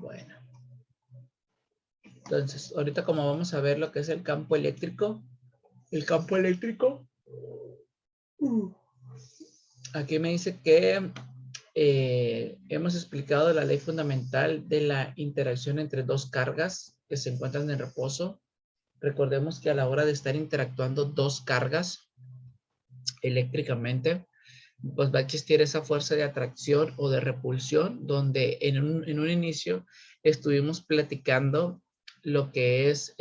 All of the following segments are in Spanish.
Bueno. Entonces, ahorita como vamos a ver lo que es el campo eléctrico. El campo eléctrico. Aquí me dice que hemos explicado la ley fundamental de la interacción entre dos cargas que se encuentran en reposo. Recordemos que a la hora de estar interactuando dos cargas eléctricamente, pues va a existir esa fuerza de atracción o de repulsión, donde en un inicio estuvimos platicando lo que es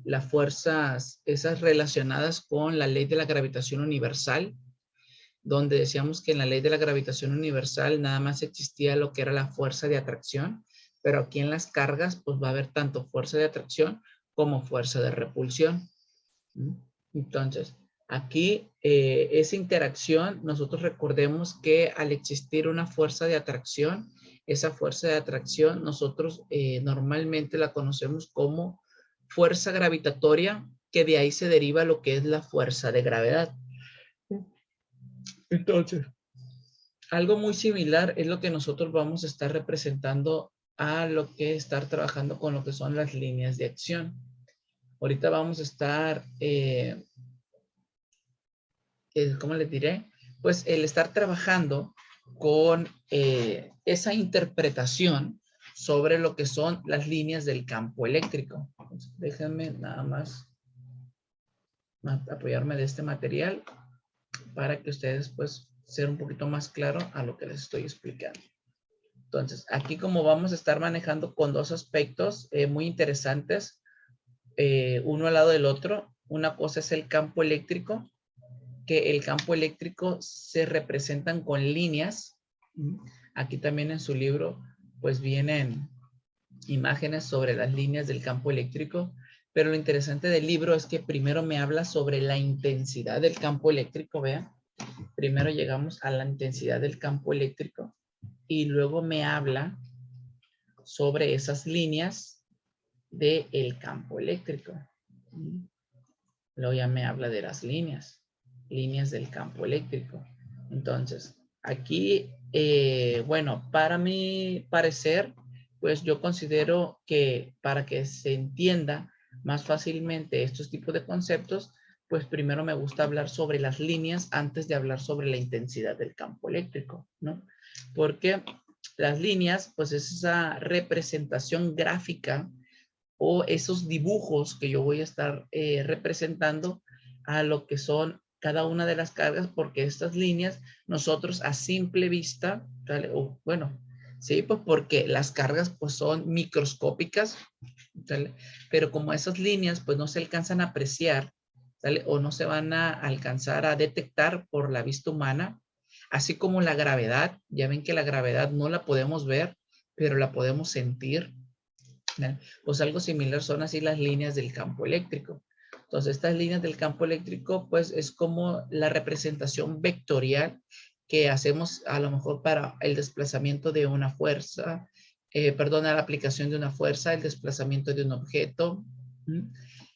las fuerzas, esas relacionadas con la ley de la gravitación universal, donde decíamos que en la ley de la gravitación universal nada más existía lo que era la fuerza de atracción, pero aquí en las cargas pues va a haber tanto fuerza de atracción como fuerza de repulsión. Entonces, aquí esa interacción, nosotros recordemos que al existir una fuerza de atracción, esa fuerza de atracción nosotros normalmente la conocemos como fuerza gravitatoria, que de ahí se deriva lo que es la fuerza de gravedad. Entonces, algo muy similar es lo que nosotros vamos a estar representando a lo que estar trabajando con lo que son las líneas de acción. Ahorita vamos a estar, ¿cómo les diré? Pues el estar trabajando con esa interpretación sobre lo que son las líneas del campo eléctrico. Entonces, déjenme nada más apoyarme de este material para que ustedes pues sean un poquito más claro a lo que les estoy explicando. Entonces, aquí como vamos a estar manejando con dos aspectos muy interesantes, uno al lado del otro. Una cosa es el campo eléctrico, que el campo eléctrico se representan con líneas. Aquí también en su libro, pues vienen imágenes sobre las líneas del campo eléctrico, pero lo interesante del libro es que primero me habla sobre la intensidad del campo eléctrico, vean. Primero llegamos a la intensidad del campo eléctrico y luego me habla sobre esas líneas del campo eléctrico. Luego ya me habla de las líneas del campo eléctrico. Entonces, aquí, bueno, para mi parecer, pues yo considero que para que se entienda más fácilmente estos tipos de conceptos, pues primero me gusta hablar sobre las líneas antes de hablar sobre la intensidad del campo eléctrico, ¿no? Porque las líneas, pues es esa representación gráfica o esos dibujos que yo voy a estar representando a lo que son cada una de las cargas, porque estas líneas nosotros a simple vista, ¿vale? O, bueno, sí, pues porque las cargas pues son microscópicas, ¿vale? Pero como esas líneas pues no se alcanzan a apreciar, ¿vale? O no se van a alcanzar a detectar por la vista humana, así como la gravedad. Ya ven que la gravedad no la podemos ver, pero la podemos sentir. Pues algo similar son así las líneas del campo eléctrico. Entonces, estas líneas del campo eléctrico, pues es como la representación vectorial que hacemos a lo mejor para el desplazamiento de una fuerza, la aplicación de una fuerza, el desplazamiento de un objeto.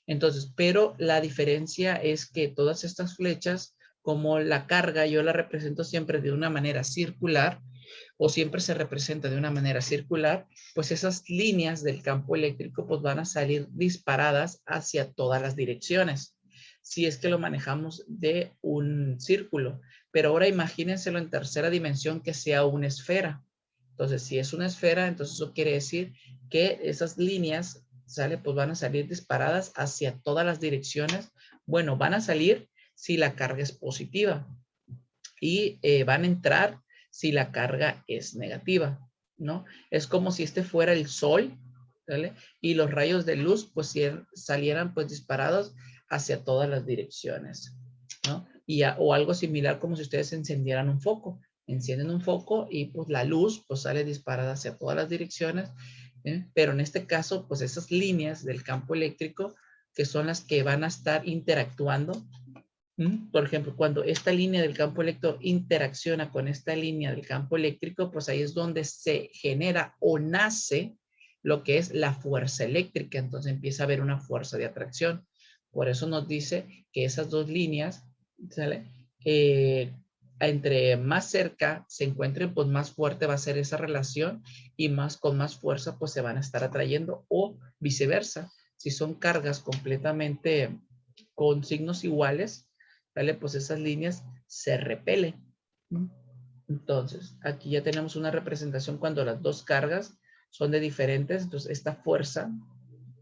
Entonces, pero la diferencia es que todas estas flechas, como la carga, yo la represento siempre de una manera circular, o siempre se representa de una manera circular, pues esas líneas del campo eléctrico pues van a salir disparadas hacia todas las direcciones, si es que lo manejamos de un círculo. Pero ahora imagínenselo en tercera dimensión que sea una esfera. Entonces, si es una esfera, entonces eso quiere decir que esas líneas, ¿sale? Pues van a salir disparadas hacia todas las direcciones. Bueno, van a salir si la carga es positiva y van a entrar si la carga es negativa, ¿no? Es como si este fuera el sol, ¿vale? Y los rayos de luz pues salieran pues disparados hacia todas las direcciones, ¿no? O algo similar como si ustedes encendieran un foco. Encienden un foco y pues la luz pues sale disparada hacia todas las direcciones, pero en este caso pues esas líneas del campo eléctrico que son las que van a estar interactuando. Por ejemplo, cuando esta línea del campo eléctrico interacciona con esta línea del campo eléctrico, pues ahí es donde se genera o nace lo que es la fuerza eléctrica. Entonces empieza a haber una fuerza de atracción. Por eso nos dice que esas dos líneas, ¿sale? entre más cerca se encuentren, pues más fuerte va a ser esa relación y con más fuerza pues se van a estar atrayendo, o viceversa. Si son cargas completamente con signos iguales, ¿vale? Pues esas líneas se repelen. Entonces, aquí ya tenemos una representación cuando las dos cargas son de diferentes. Entonces, esta fuerza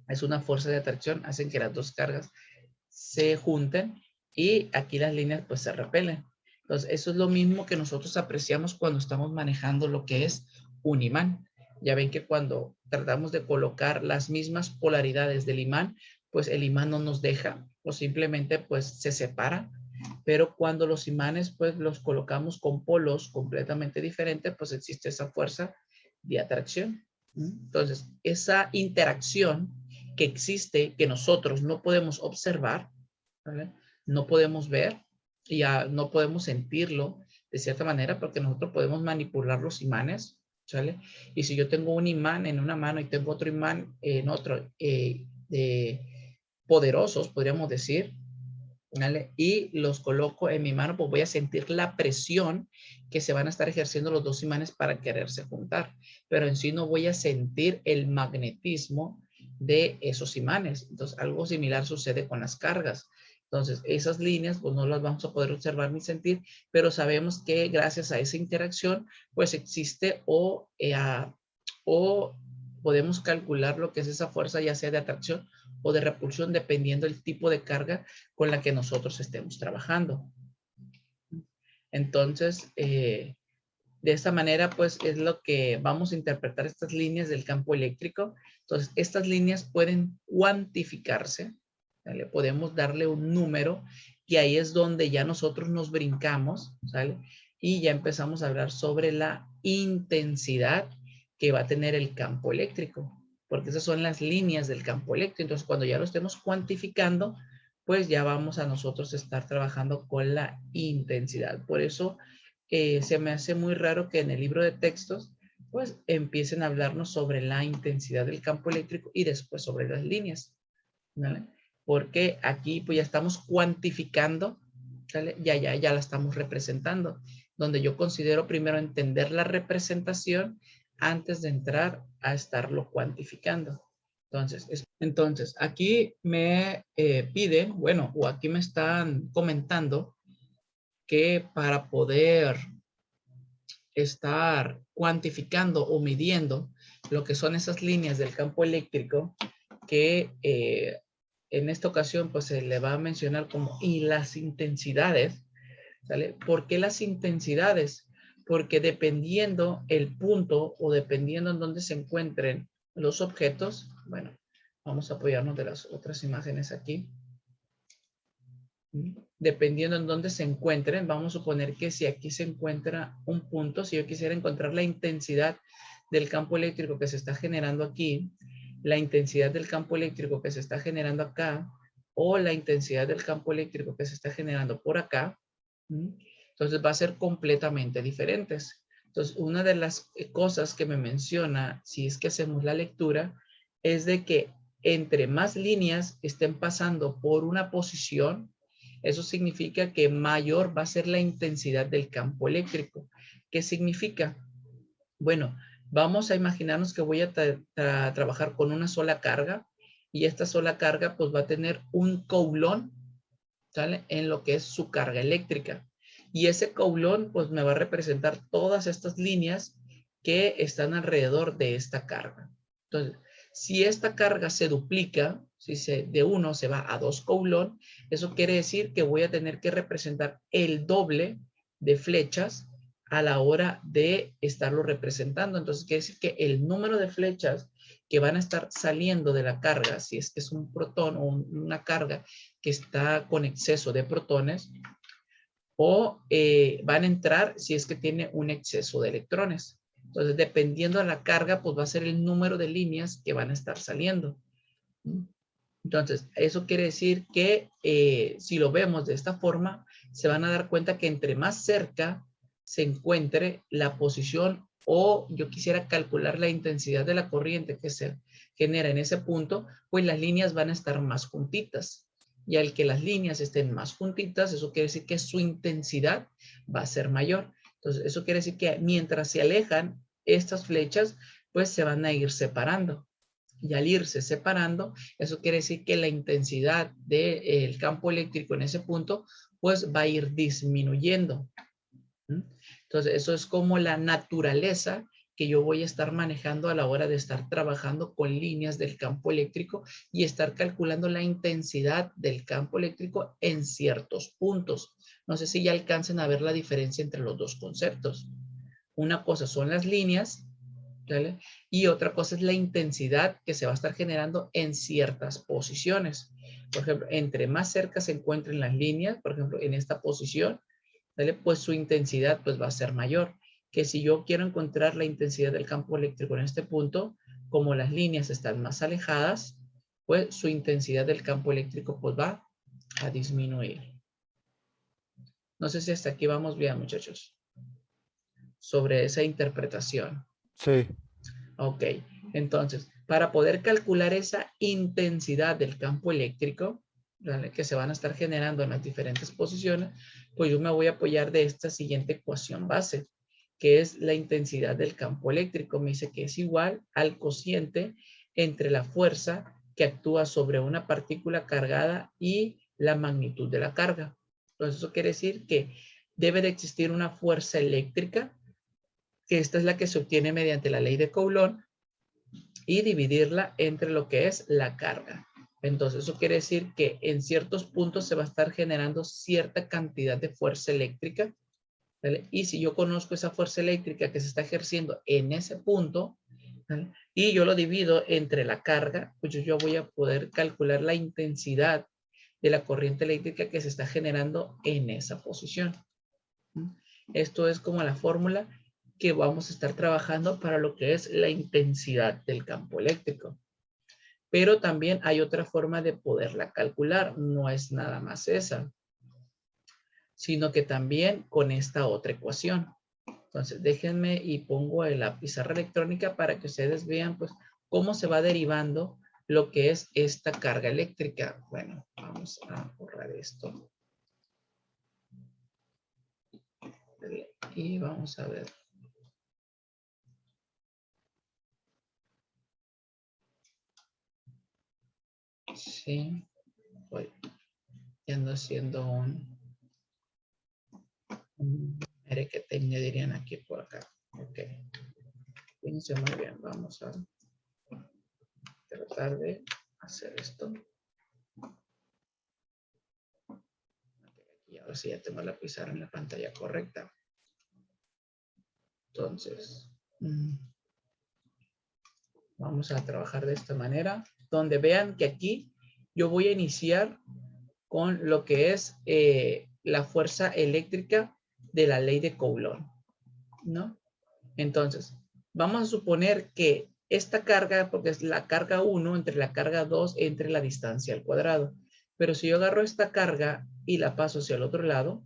es una fuerza de atracción, hacen que las dos cargas se junten y aquí las líneas pues se repelen. Entonces, eso es lo mismo que nosotros apreciamos cuando estamos manejando lo que es un imán. Ya ven que cuando tratamos de colocar las mismas polaridades del imán, pues el imán no nos deja o simplemente pues se separa. Pero cuando los imanes pues los colocamos con polos completamente diferentes, pues existe esa fuerza de atracción. Entonces, esa interacción que existe, que nosotros no podemos observar, ¿vale? No podemos ver y no podemos sentirlo de cierta manera, porque nosotros podemos manipular los imanes, ¿sale? Y si yo tengo un imán en una mano y tengo otro imán en otro, poderosos, podríamos decir, ¿vale? Y los coloco en mi mano, pues voy a sentir la presión que se van a estar ejerciendo los dos imanes para quererse juntar, pero en sí no voy a sentir el magnetismo de esos imanes. Entonces, algo similar sucede con las cargas. Entonces, esas líneas, pues no las vamos a poder observar ni sentir, pero sabemos que gracias a esa interacción, pues existe o podemos calcular lo que es esa fuerza, ya sea de atracción o de repulsión, dependiendo del tipo de carga con la que nosotros estemos trabajando. Entonces, de esta manera, pues es lo que vamos a interpretar estas líneas del campo eléctrico. Entonces, estas líneas pueden cuantificarse, ¿vale? Podemos darle un número y ahí es donde ya nosotros nos brincamos, ¿sale? Y ya empezamos a hablar sobre la intensidad que va a tener el campo eléctrico, porque esas son las líneas del campo eléctrico. Entonces, cuando ya lo estemos cuantificando, pues ya vamos a nosotros estar trabajando con la intensidad. Por eso se me hace muy raro que en el libro de textos pues empiecen a hablarnos sobre la intensidad del campo eléctrico y después sobre las líneas, ¿vale? Porque aquí pues ya estamos cuantificando, ¿vale? Ya la estamos representando, donde yo considero primero entender la representación antes de entrar a estarlo cuantificando. Entonces aquí me piden, bueno, o aquí me están comentando que para poder estar cuantificando o midiendo lo que son esas líneas del campo eléctrico, que en esta ocasión pues se le va a mencionar como y las intensidades, ¿sale? ¿Por qué las intensidades? Porque dependiendo el punto o dependiendo en dónde se encuentren los objetos, bueno, vamos a apoyarnos de las otras imágenes aquí. Dependiendo en dónde se encuentren, vamos a suponer que si aquí se encuentra un punto, si yo quisiera encontrar la intensidad del campo eléctrico que se está generando aquí, la intensidad del campo eléctrico que se está generando acá, o la intensidad del campo eléctrico que se está generando por acá, entonces va a ser completamente diferentes. Entonces, una de las cosas que me menciona, si es que hacemos la lectura, es de que entre más líneas estén pasando por una posición, eso significa que mayor va a ser la intensidad del campo eléctrico. ¿Qué significa? Bueno, vamos a imaginarnos que voy a trabajar con una sola carga y esta sola carga pues va a tener un coulomb, ¿sale? En lo que es su carga eléctrica. Y ese coulomb pues me va a representar todas estas líneas que están alrededor de esta carga. Entonces, si esta carga se duplica, si de 1 se va a 2 coulomb, eso quiere decir que voy a tener que representar el doble de flechas a la hora de estarlo representando. Entonces, quiere decir que el número de flechas que van a estar saliendo de la carga, si es que es un protón o una carga que está con exceso de protones, o van a entrar si es que tiene un exceso de electrones. Entonces, dependiendo de la carga, pues va a ser el número de líneas que van a estar saliendo. Entonces, eso quiere decir que si lo vemos de esta forma, se van a dar cuenta que entre más cerca se encuentre la posición o yo quisiera calcular la intensidad de la corriente que se genera en ese punto, pues las líneas van a estar más juntitas. Y al que las líneas estén más juntitas, eso quiere decir que su intensidad va a ser mayor. Entonces, eso quiere decir que mientras se alejan estas flechas, pues se van a ir separando. Y al irse separando, eso quiere decir que la intensidad del campo eléctrico en ese punto, pues va a ir disminuyendo. Entonces, eso es como la naturaleza que yo voy a estar manejando a la hora de estar trabajando con líneas del campo eléctrico y estar calculando la intensidad del campo eléctrico en ciertos puntos. No sé si ya alcancen a ver la diferencia entre los dos conceptos. Una cosa son las líneas, ¿vale? Y otra cosa es la intensidad que se va a estar generando en ciertas posiciones. Por ejemplo, entre más cerca se encuentren las líneas, por ejemplo, en esta posición, ¿vale? Pues su intensidad pues va a ser mayor. Que si yo quiero encontrar la intensidad del campo eléctrico en este punto, como las líneas están más alejadas, pues su intensidad del campo eléctrico pues va a disminuir. No sé si hasta aquí vamos bien, muchachos, sobre esa interpretación. Sí. Ok, entonces, para poder calcular esa intensidad del campo eléctrico, ¿vale? Que se van a estar generando en las diferentes posiciones, pues yo me voy a apoyar de esta siguiente ecuación base, que es la intensidad del campo eléctrico. Me dice que es igual al cociente entre la fuerza que actúa sobre una partícula cargada y la magnitud de la carga. Entonces, eso quiere decir que debe de existir una fuerza eléctrica, que esta es la que se obtiene mediante la ley de Coulomb, y dividirla entre lo que es la carga. Entonces, eso quiere decir que en ciertos puntos se va a estar generando cierta cantidad de fuerza eléctrica, ¿vale? Y si yo conozco esa fuerza eléctrica que se está ejerciendo en ese punto, ¿vale? Y yo lo divido entre la carga, pues yo voy a poder calcular la intensidad de la corriente eléctrica que se está generando en esa posición. Esto es como la fórmula que vamos a estar trabajando para lo que es la intensidad del campo eléctrico. Pero también hay otra forma de poderla calcular, no es nada más esa, sino que también con esta otra ecuación. Entonces, déjenme y pongo en la pizarra electrónica para que ustedes vean pues cómo se va derivando lo que es esta carga eléctrica. Bueno, vamos a borrar esto. Y vamos a ver. Sí, voy ando haciendo un que te añadirían aquí por acá. Ok. Fíjense muy bien. Vamos a tratar de hacer esto. Y ahora sí ya tengo la pizarra en la pantalla correcta. Entonces, vamos a trabajar de esta manera, donde vean que aquí yo voy a iniciar con lo que es la fuerza eléctrica de la ley de Coulomb, ¿no? Entonces, vamos a suponer que esta carga, porque es la carga 1 entre la carga 2 entre la distancia al cuadrado. Pero si yo agarro esta carga y la paso hacia el otro lado,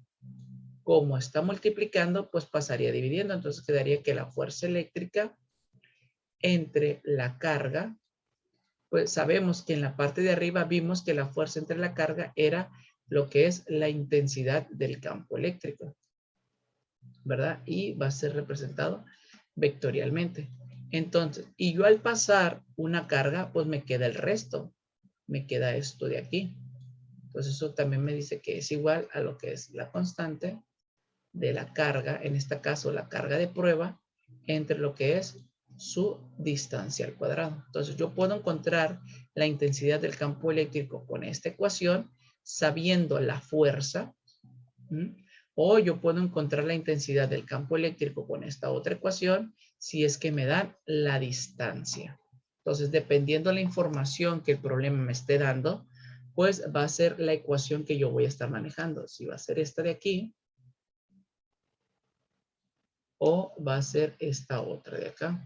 como está multiplicando, pues pasaría dividiendo. Entonces quedaría que la fuerza eléctrica entre la carga, pues sabemos que en la parte de arriba vimos que la fuerza entre la carga era lo que es la intensidad del campo eléctrico, ¿verdad? Y va a ser representado vectorialmente. Entonces, y yo al pasar una carga, pues me queda el resto, me queda esto de aquí. Entonces eso también me dice que es igual a lo que es la constante de la carga, en este caso la carga de prueba, entre lo que es su distancia al cuadrado. Entonces yo puedo encontrar la intensidad del campo eléctrico con esta ecuación, sabiendo la fuerza, o yo puedo encontrar la intensidad del campo eléctrico con esta otra ecuación, si es que me dan la distancia. Entonces, dependiendo de la información que el problema me esté dando, pues va a ser la ecuación que yo voy a estar manejando. Si va a ser esta de aquí, o va a ser esta otra de acá.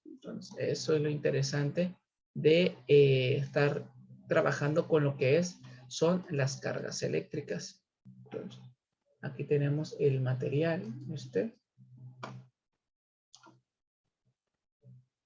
Entonces, eso es lo interesante de estar trabajando con lo que son las cargas eléctricas. Entonces, aquí tenemos el material,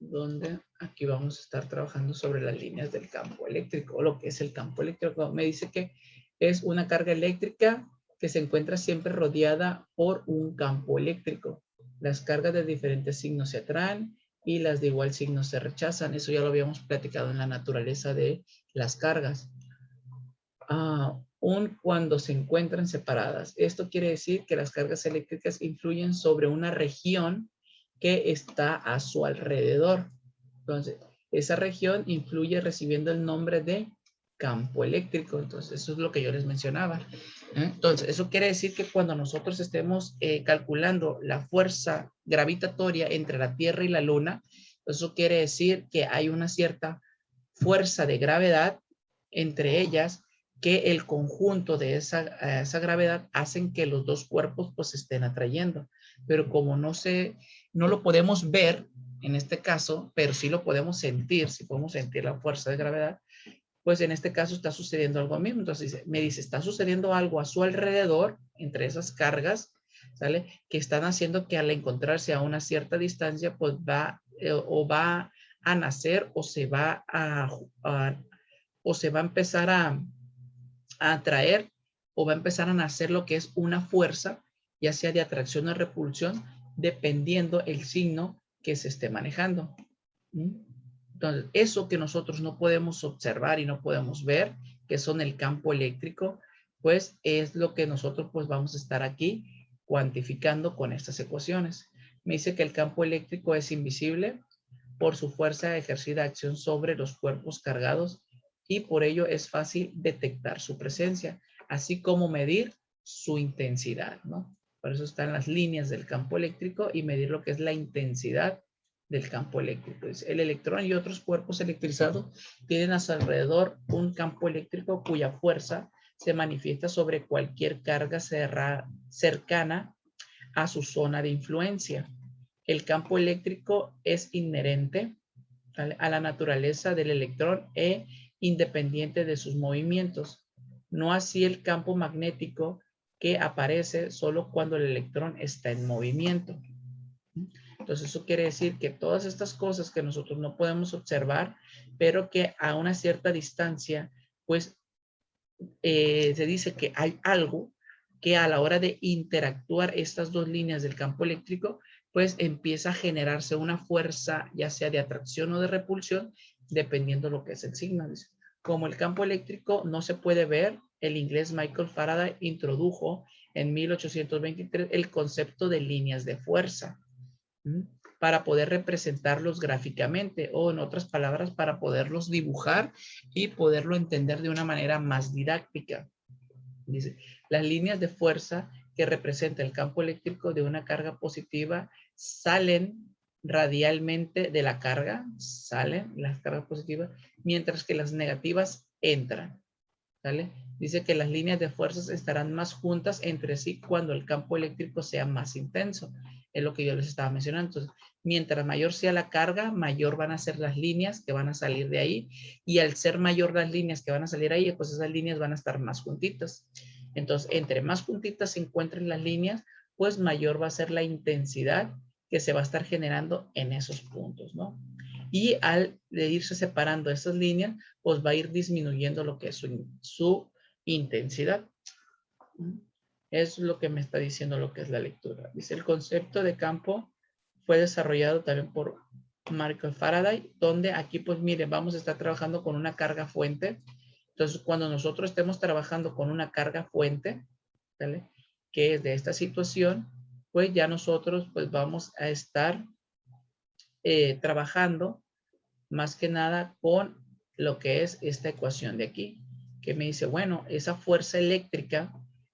donde aquí vamos a estar trabajando sobre las líneas del campo eléctrico, o lo que es el campo eléctrico. Me dice que es una carga eléctrica que se encuentra siempre rodeada por un campo eléctrico. Las cargas de diferentes signos se atraen y las de igual signo se rechazan. Eso ya lo habíamos platicado en la naturaleza de las cargas. Aun cuando se encuentran separadas. Esto quiere decir que las cargas eléctricas influyen sobre una región que está a su alrededor. Entonces, esa región influye recibiendo el nombre de campo eléctrico. Entonces, eso es lo que yo les mencionaba. Entonces, eso quiere decir que cuando nosotros estemos calculando la fuerza gravitatoria entre la Tierra y la Luna, eso quiere decir que hay una cierta fuerza de gravedad entre ellas, que el conjunto de esa gravedad hacen que los dos cuerpos pues se estén atrayendo. Pero como no lo podemos ver en este caso, pero sí lo podemos sentir, si podemos sentir la fuerza de gravedad, pues en este caso está sucediendo algo mismo. Entonces me dice, está sucediendo algo a su alrededor, entre esas cargas, ¿sale? Que están haciendo que al encontrarse a una cierta distancia, pues va a nacer o se va a empezar a atraer o va a empezar a nacer lo que es una fuerza, ya sea de atracción o repulsión, dependiendo el signo que se esté manejando. Entonces, eso que nosotros no podemos observar y no podemos ver, que son el campo eléctrico, pues es lo que nosotros pues vamos a estar aquí cuantificando con estas ecuaciones. Me dice que el campo eléctrico es invisible por su fuerza ejercida acción sobre los cuerpos cargados y por ello es fácil detectar su presencia, así como medir su intensidad, ¿no? Por eso están las líneas del campo eléctrico y medir lo que es la intensidad del campo eléctrico. El electrón y otros cuerpos electrizados tienen a su alrededor un campo eléctrico cuya fuerza se manifiesta sobre cualquier carga cercana a su zona de influencia. El campo eléctrico es inherente a la naturaleza del electrón e independiente de sus movimientos. No así el campo magnético, que aparece solo cuando el electrón está en movimiento. Entonces eso quiere decir que todas estas cosas que nosotros no podemos observar, pero que a una cierta distancia, pues se dice que hay algo que a la hora de interactuar estas dos líneas del campo eléctrico, pues empieza a generarse una fuerza, ya sea de atracción o de repulsión, dependiendo lo que es el signo. Como el campo eléctrico no se puede ver, el inglés Michael Faraday introdujo en 1823 el concepto de líneas de fuerza para poder representarlos gráficamente, o en otras palabras, para poderlos dibujar y poderlo entender de una manera más didáctica. Dice, las líneas de fuerza que representa el campo eléctrico de una carga positiva salen radialmente de la carga, salen las cargas positivas, mientras que las negativas entran. ¿Sale? Dice que las líneas de fuerzas estarán más juntas entre sí cuando el campo eléctrico sea más intenso. Es lo que yo les estaba mencionando. Entonces, mientras mayor sea la carga, mayor van a ser las líneas que van a salir de ahí. Y al ser mayor las líneas que van a salir ahí, pues esas líneas van a estar más juntitas. Entonces, entre más juntitas se encuentren las líneas, pues mayor va a ser la intensidad que se va a estar generando en esos puntos, ¿no? Y al de irse separando esas líneas, pues va a ir disminuyendo lo que es su intensidad. Es lo que me está diciendo lo que es la lectura. Dice, el concepto de campo fue desarrollado también por Michael Faraday, donde aquí pues miren, vamos a estar trabajando con una carga fuente. Entonces, cuando nosotros estemos trabajando con una carga fuente, ¿vale?, que es de esta situación, pues ya nosotros pues vamos a estar trabajando más que nada con lo que es esta ecuación de aquí, que me dice, bueno, esa fuerza eléctrica,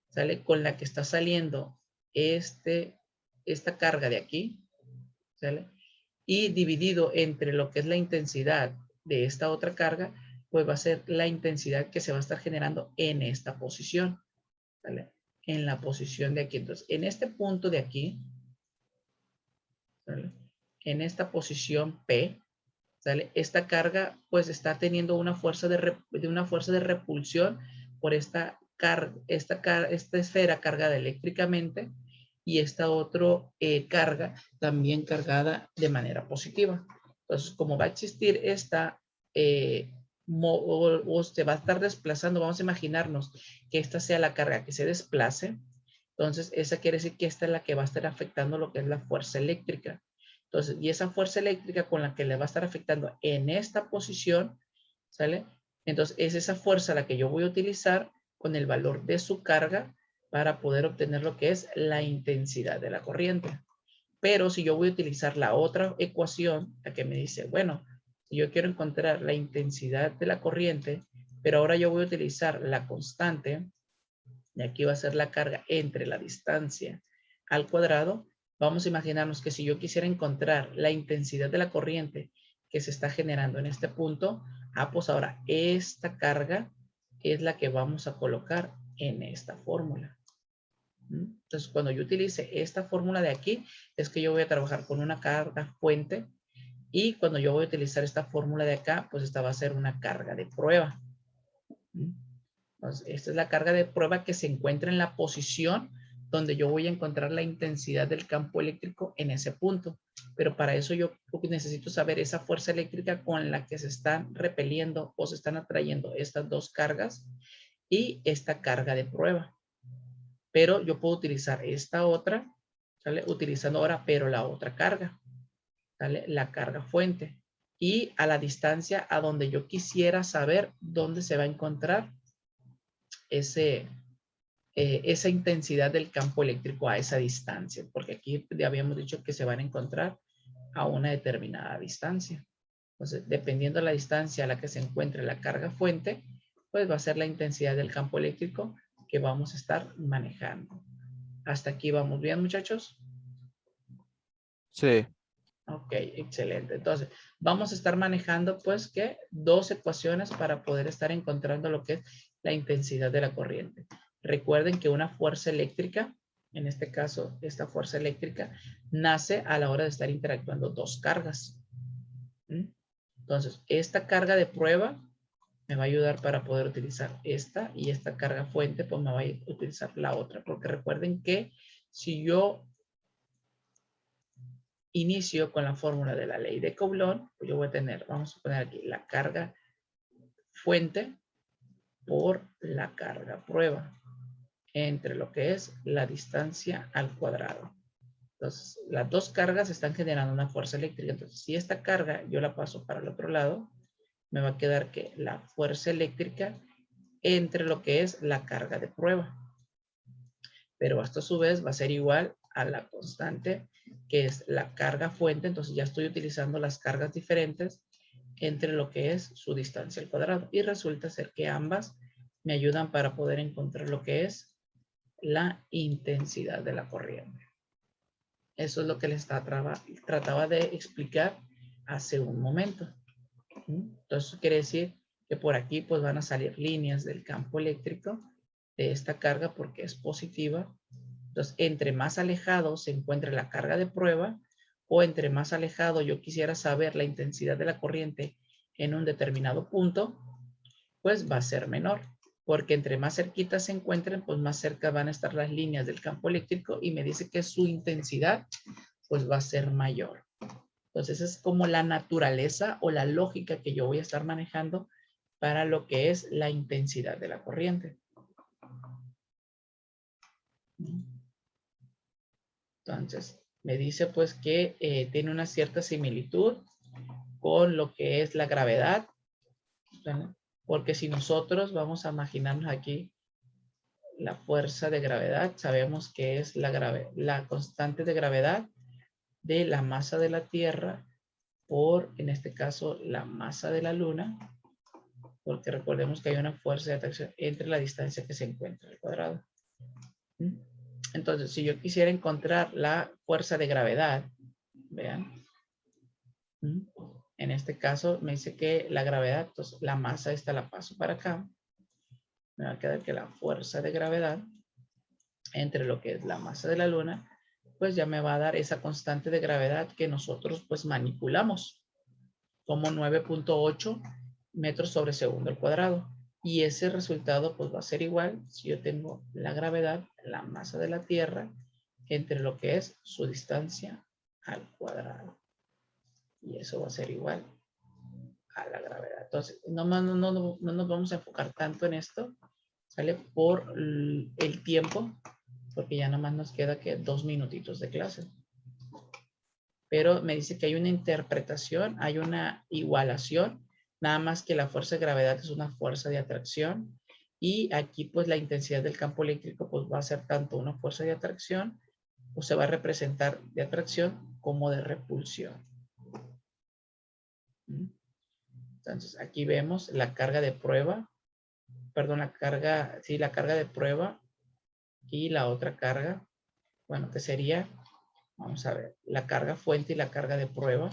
¿sale?, con la que está saliendo esta carga de aquí, ¿sale?, y dividido entre lo que es la intensidad de esta otra carga, pues va a ser la intensidad que se va a estar generando en esta posición, ¿sale?, en la posición de aquí. Entonces, en este punto de aquí, ¿sale?, en esta posición P, ¿sale?, esta carga pues está teniendo una fuerza de repulsión por esta esfera cargada eléctricamente, y esta otra carga también cargada de manera positiva. Entonces, como va a existir esta, o se va a estar desplazando, vamos a imaginarnos que esta sea la carga que se desplace. Entonces, esa quiere decir que esta es la que va a estar afectando lo que es la fuerza eléctrica. Entonces, y esa fuerza eléctrica con la que le va a estar afectando en esta posición, ¿sale? Entonces, es esa fuerza la que yo voy a utilizar con el valor de su carga para poder obtener lo que es la intensidad de la corriente. Pero si yo voy a utilizar la otra ecuación, la que me dice, bueno, si yo quiero encontrar la intensidad de la corriente, pero ahora yo voy a utilizar la constante, y aquí va a ser la carga entre la distancia al cuadrado, vamos a imaginarnos que si yo quisiera encontrar la intensidad de la corriente que se está generando en este punto, pues ahora esta carga es la que vamos a colocar en esta fórmula. Entonces, cuando yo utilice esta fórmula de aquí, es que yo voy a trabajar con una carga fuente, y cuando yo voy a utilizar esta fórmula de acá, pues esta va a ser una carga de prueba. Entonces, esta es la carga de prueba que se encuentra en la posición donde yo voy a encontrar la intensidad del campo eléctrico en ese punto. Pero para eso yo necesito saber esa fuerza eléctrica con la que se están repeliendo o se están atrayendo estas dos cargas y esta carga de prueba. Pero yo puedo utilizar esta otra, ¿sale? Utilizando ahora, pero la otra carga, ¿sale? La carga fuente. Y a la distancia a donde yo quisiera saber dónde se va a encontrar esa intensidad del campo eléctrico a esa distancia. Porque aquí ya habíamos dicho que se van a encontrar a una determinada distancia. Entonces, dependiendo de la distancia a la que se encuentre la carga fuente, pues va a ser la intensidad del campo eléctrico que vamos a estar manejando. ¿Hasta aquí vamos bien, muchachos? Sí. Ok, excelente. Entonces, vamos a estar manejando, pues, ¿qué? Dos ecuaciones para poder estar encontrando lo que es la intensidad de la corriente. Recuerden que una fuerza eléctrica, en este caso, esta fuerza eléctrica, nace a la hora de estar interactuando dos cargas. Entonces, esta carga de prueba me va a ayudar para poder utilizar esta, y esta carga fuente, pues me va a utilizar la otra. Porque recuerden que si yo inicio con la fórmula de la ley de Coulomb, pues yo voy a tener, vamos a poner aquí la carga fuente por la carga prueba entre lo que es la distancia al cuadrado. Entonces, las dos cargas están generando una fuerza eléctrica. Entonces, si esta carga yo la paso para el otro lado, me va a quedar que la fuerza eléctrica entre lo que es la carga de prueba. Pero esto a su vez va a ser igual a la constante, que es la carga fuente. Entonces ya estoy utilizando las cargas diferentes entre lo que es su distancia al cuadrado. Y resulta ser que ambas me ayudan para poder encontrar lo que es la intensidad de la corriente. Eso es lo que les trataba de explicar hace un momento. Entonces quiere decir que por aquí pues van a salir líneas del campo eléctrico de esta carga porque es positiva. Entonces, entre más alejado se encuentre la carga de prueba, o entre más alejado yo quisiera saber la intensidad de la corriente en un determinado punto, pues va a ser menor. Porque entre más cerquita se encuentren, pues más cerca van a estar las líneas del campo eléctrico, y me dice que su intensidad pues va a ser mayor. Entonces es como la naturaleza o la lógica que yo voy a estar manejando para lo que es la intensidad de la corriente. Entonces, me dice pues que tiene una cierta similitud con lo que es la gravedad, ¿verdad? Porque si nosotros vamos a imaginarnos aquí la fuerza de gravedad, sabemos que es la constante de gravedad de la masa de la Tierra por, en este caso, la masa de la Luna, porque recordemos que hay una fuerza de atracción entre la distancia que se encuentra al cuadrado. Entonces, si yo quisiera encontrar la fuerza de gravedad, vean, en este caso me dice que la gravedad, entonces la masa esta la paso para acá, me va a quedar que la fuerza de gravedad entre lo que es la masa de la Luna, pues ya me va a dar esa constante de gravedad que nosotros pues manipulamos como 9.8 metros sobre segundo al cuadrado. Y ese resultado pues va a ser igual si yo tengo la gravedad, la masa de la Tierra, entre lo que es su distancia al cuadrado. Y eso va a ser igual a la gravedad. Entonces, no nos vamos a enfocar tanto en esto, ¿sale? Por el tiempo, porque ya nomás nos queda que 2 minutitos de clase. Pero me dice que hay una interpretación, hay una igualación, nada más que la fuerza de gravedad es una fuerza de atracción. Y aquí pues la intensidad del campo eléctrico pues va a ser tanto una fuerza de atracción, o se va a representar de atracción como de repulsión. Entonces aquí vemos la carga de prueba, perdón, la carga de prueba y la otra carga, bueno, que sería, vamos a ver, la carga fuente y la carga de prueba.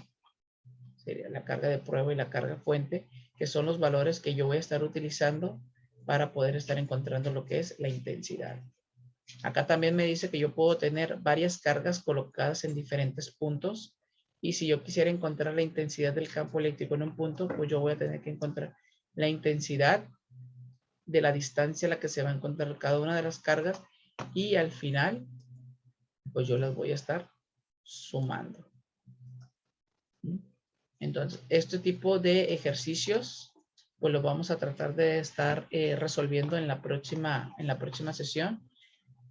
Sería la carga de prueba y la carga fuente, que son los valores que yo voy a estar utilizando para poder estar encontrando lo que es la intensidad. Acá también me dice que yo puedo tener varias cargas colocadas en diferentes puntos, y si yo quisiera encontrar la intensidad del campo eléctrico en un punto, pues yo voy a tener que encontrar la intensidad de la distancia a la que se va a encontrar cada una de las cargas, y al final pues yo las voy a estar sumando. Entonces, este tipo de ejercicios, pues lo vamos a tratar de estar resolviendo en la próxima sesión,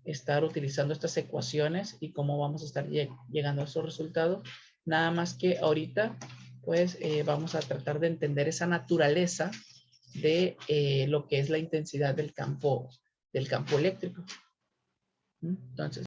estar utilizando estas ecuaciones y cómo vamos a estar llegando a esos resultados. Nada más que ahorita, pues vamos a tratar de entender esa naturaleza de lo que es la intensidad del campo eléctrico. Entonces,